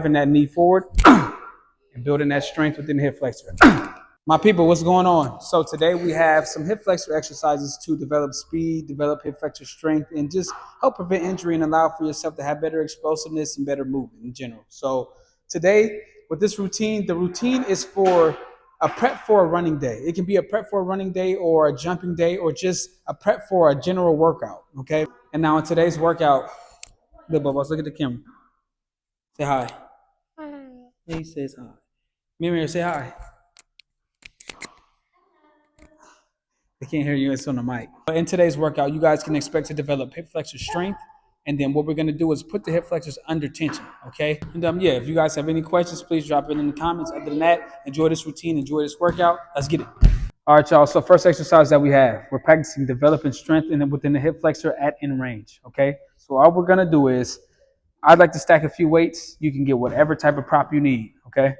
Driving that knee forward and building that strength within the hip flexor. My people, what's going on? So today we have some hip flexor exercises to develop speed, develop hip flexor strength, and just help prevent injury and allow for yourself to have better explosiveness and better movement in general. So today with this routine, the routine is for a prep for a running day. It can be a prep for a running day or a jumping day or just a prep for a general workout, okay? And now in today's workout, look, Bubba, look at the camera. Say hi. Hi. He says hi. Miriam, say hi. I can't hear you. It's on the mic. In today's workout, you guys can expect to develop hip flexor strength. And then what we're going to do is put the hip flexors under tension, okay? And yeah, if you guys have any questions, please drop it in the comments. Other than that, enjoy this routine, enjoy this workout. Let's get it. All right, y'all. So first exercise that we have, we're practicing developing strength within the hip flexor at in range, okay? So all we're going to do is, I'd like to stack a few weights. You can get whatever type of prop you need, okay?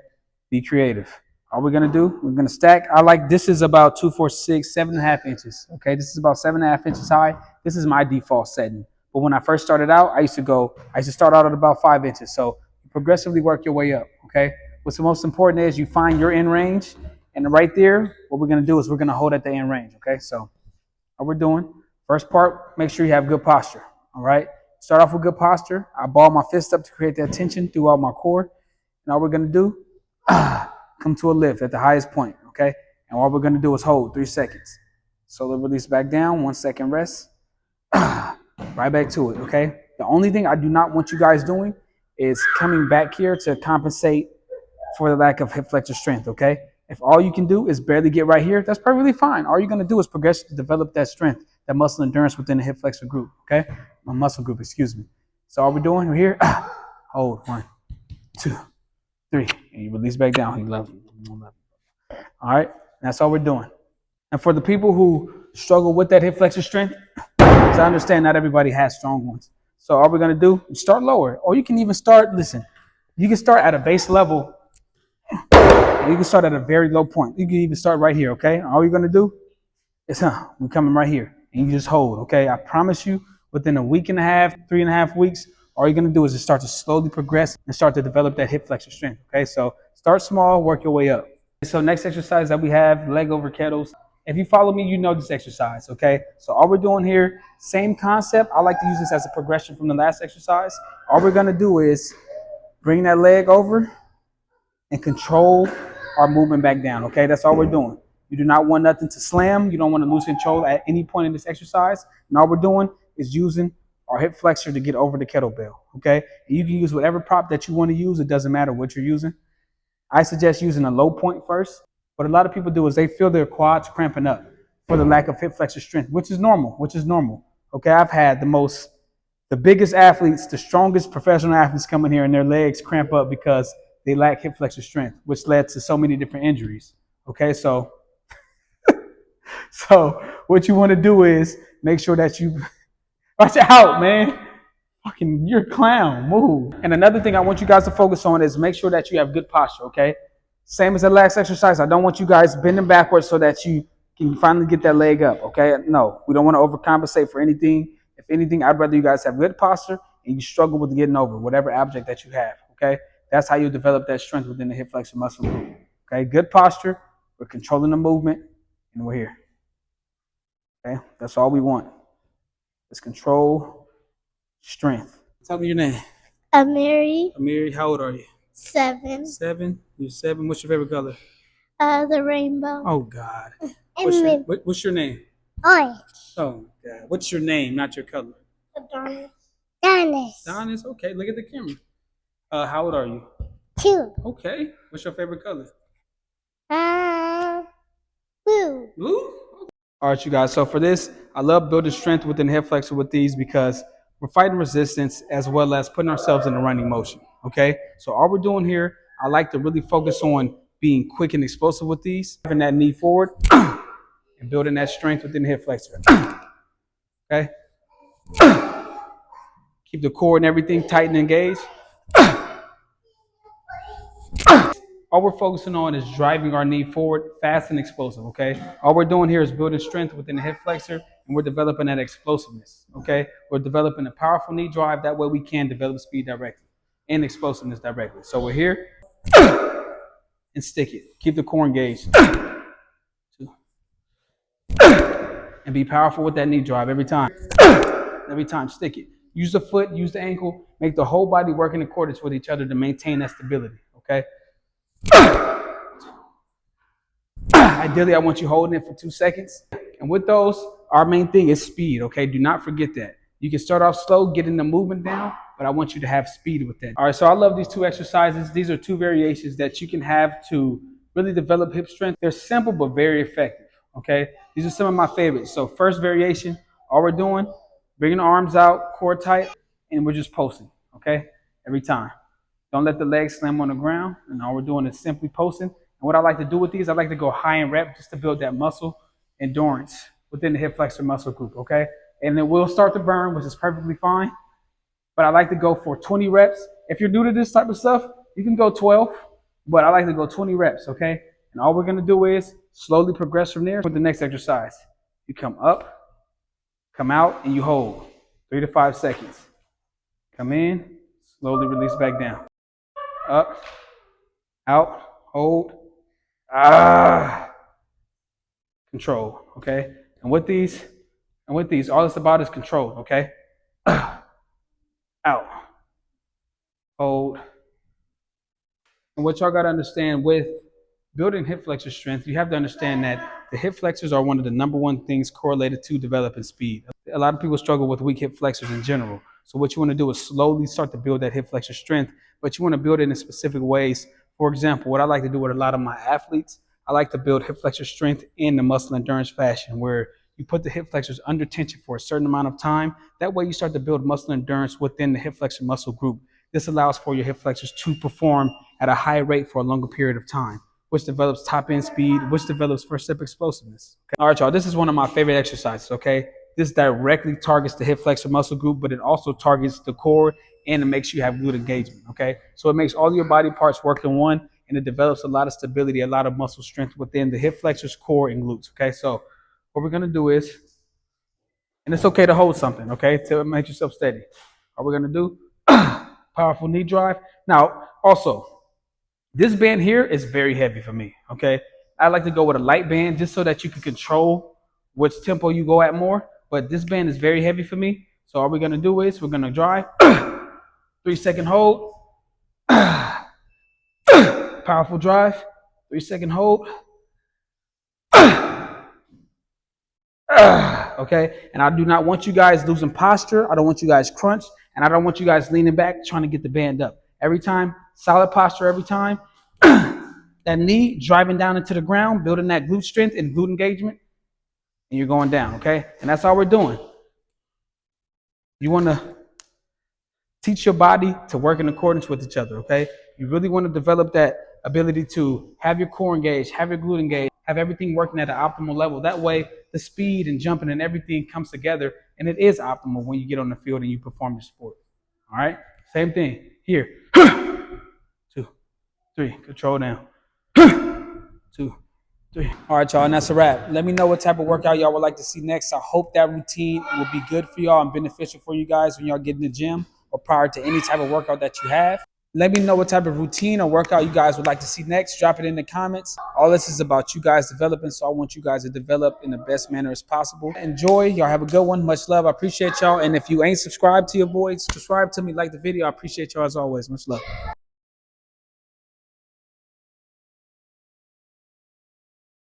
Be creative. All we're gonna do, we're gonna stack. This is about 2, 4, 6, 7.5 inches. Okay, this is about 7.5 inches high. This is my default setting. But when I first started out, I used to start out at about 5 inches. So you progressively work your way up. Okay. What's the most important is you find your end range, and right there, what we're gonna do is we're gonna hold at the end range. Okay. So what we're doing, first part, make sure you have good posture. All right. Start off with good posture. I ball my fist up to create that tension throughout my core. And all we're gonna do, come to a lift at the highest point, okay? And all we're going to do is hold 3 seconds. Slowly release back down, 1 second rest. Right back to it, okay? The only thing I do not want you guys doing is coming back here to compensate for the lack of hip flexor strength, okay? If all you can do is barely get right here, that's perfectly fine. All you're going to do is progress to develop that strength, that muscle endurance within the hip flexor group, okay? My muscle group, excuse me. So all we're doing, we're here. Hold, 1, 2, 3, and you release back down. He loves you. All right, that's all we're doing. And for the people who struggle with that hip flexor strength, because I understand not everybody has strong ones. So all we're gonna do is start lower, or you can even start. Listen, you can start at a base level. You can start at a very low point. You can even start right here. Okay, all you're gonna do is we're coming right here, and you just hold. Okay, I promise you, within a week and a half, 3.5 weeks. All you're going to do is just start to slowly progress and start to develop that hip flexor strength, okay? So start small, work your way up. So next exercise that we have, leg over kettles. If you follow me, you know this exercise, okay? So all we're doing here, same concept. I like to use this as a progression from the last exercise. All we're going to do is bring that leg over and control our movement back down, okay? That's all we're doing. You do not want nothing to slam. You don't want to lose control at any point in this exercise. And all we're doing is using our hip flexor to get over the kettlebell, okay? And you can use whatever prop that you want to use. It doesn't matter what you're using. I suggest using a low point first. What a lot of people do is they feel their quads cramping up for the lack of hip flexor strength, which is normal, okay? I've had the biggest athletes, the strongest professional athletes come in here and their legs cramp up because they lack hip flexor strength, which led to so many different injuries, okay? So what you want to do is make sure that you watch out, man. Fucking, you're a clown. Move. And another thing I want you guys to focus on is make sure that you have good posture, okay? Same as the last exercise. I don't want you guys bending backwards so that you can finally get that leg up, okay? No, we don't want to overcompensate for anything. If anything, I'd rather you guys have good posture and you struggle with getting over whatever object that you have, okay? That's how you develop that strength within the hip flexor muscle group, okay? Good posture. We're controlling the movement, and we're here, okay? That's all we want. Is control, strength. Tell me your name. Amiri. Amiri, how old are you? 7. 7? You're 7. What's your favorite color? The rainbow. Oh, God. And What's your name? orange. Oh, God. What's your name, not your color? Adonis. Adonis. Okay, look at the camera. How old are you? 2. Okay. What's your favorite color? Blue. Blue? All right, you guys. So for this, I love building strength within the hip flexor with these because we're fighting resistance as well as putting ourselves in a running motion, okay? So all we're doing here, I like to really focus on being quick and explosive with these, having that knee forward and building that strength within the hip flexor, okay? Keep the core and everything tight and engaged. All we're focusing on is driving our knee forward fast and explosive, okay? All we're doing here is building strength within the hip flexor, and we're developing that explosiveness, okay? We're developing a powerful knee drive. That way we can develop speed directly. and explosiveness directly. So we're here and stick it. Keep the core engaged. And be powerful with that knee drive every time. Every time, stick it. Use the foot, use the ankle, make the whole body work in accordance with each other to maintain that stability, okay? Ideally, I want you holding it for 2 seconds. And with those, our main thing is speed, okay? Do not forget that. You can start off slow, getting the movement down, but I want you to have speed with that. All right, so I love these 2 exercises. These are 2 variations that you can have to really develop hip strength. They're simple, but very effective, okay? These are some of my favorites. So first variation, all we're doing, bringing the arms out, core tight, and we're just pulsing, okay? Every time. Don't let the legs slam on the ground. And all we're doing is simply pulsing. And what I like to do with these, I like to go high in rep just to build that muscle endurance within the hip flexor muscle group, okay? And it will start to burn, which is perfectly fine. But I like to go for 20 reps. If you're new to this type of stuff, you can go 12, but I like to go 20 reps, okay? And all we're gonna do is slowly progress from there with the next exercise. You come up, come out, and you hold 3 to 5 seconds. Come in, slowly release back down. Up, out, hold, control, okay? And with these, all it's about is control, okay? Out, hold. And what y'all gotta understand with building hip flexor strength, you have to understand that the hip flexors are one of the #1 things correlated to developing speed. A lot of people struggle with weak hip flexors in general. So what you want to do is slowly start to build that hip flexor strength, but you want to build it in specific ways. For example, what I like to do with a lot of my athletes, I like to build hip flexor strength in the muscle endurance fashion, where you put the hip flexors under tension for a certain amount of time. That way you start to build muscle endurance within the hip flexor muscle group. This allows for your hip flexors to perform at a high rate for a longer period of time, which develops top end speed, which develops first step explosiveness. Okay? All right, y'all, this is one of my favorite exercises, okay? This directly targets the hip flexor muscle group, but it also targets the core and it makes you have glute engagement, okay? So it makes all your body parts work in one, and it develops a lot of stability, a lot of muscle strength within the hip flexors, core, and glutes, okay? So what we're gonna do is, and it's okay to hold something, okay, to make yourself steady. What we're gonna do, powerful knee drive. Now, also, this band here is very heavy for me, okay? I like to go with a light band just so that you can control which tempo you go at more, but this band is very heavy for me. So all we're gonna do is we're gonna drive, 3-second hold, powerful drive, 3-second hold, okay? And I do not want you guys losing posture. I don't want you guys crunch, and I don't want you guys leaning back trying to get the band up. Every time, solid posture every time. That knee driving down into the ground, building that glute strength and glute engagement, and you're going down, okay? And that's all we're doing. You want to teach your body to work in accordance with each other, okay? You really want to develop that ability to have your core engaged, have your glute engaged, have everything working at an optimal level. That way, the speed and jumping and everything comes together, and it is optimal when you get on the field and you perform your sport. All right? Same thing here. 2, 3, control down. 2, 3. All right, y'all, and that's a wrap. Let me know what type of workout y'all would like to see next. I hope that routine will be good for y'all and beneficial for you guys when y'all get in the gym or prior to any type of workout that you have. Let me know what type of routine or workout you guys would like to see next. Drop it in the comments. All this is about you guys developing, so I want you guys to develop in the best manner as possible. Enjoy. Y'all have a good one. Much love. I appreciate y'all. And if you ain't subscribed to your boy, subscribe to me, like the video. I appreciate y'all as always. Much love.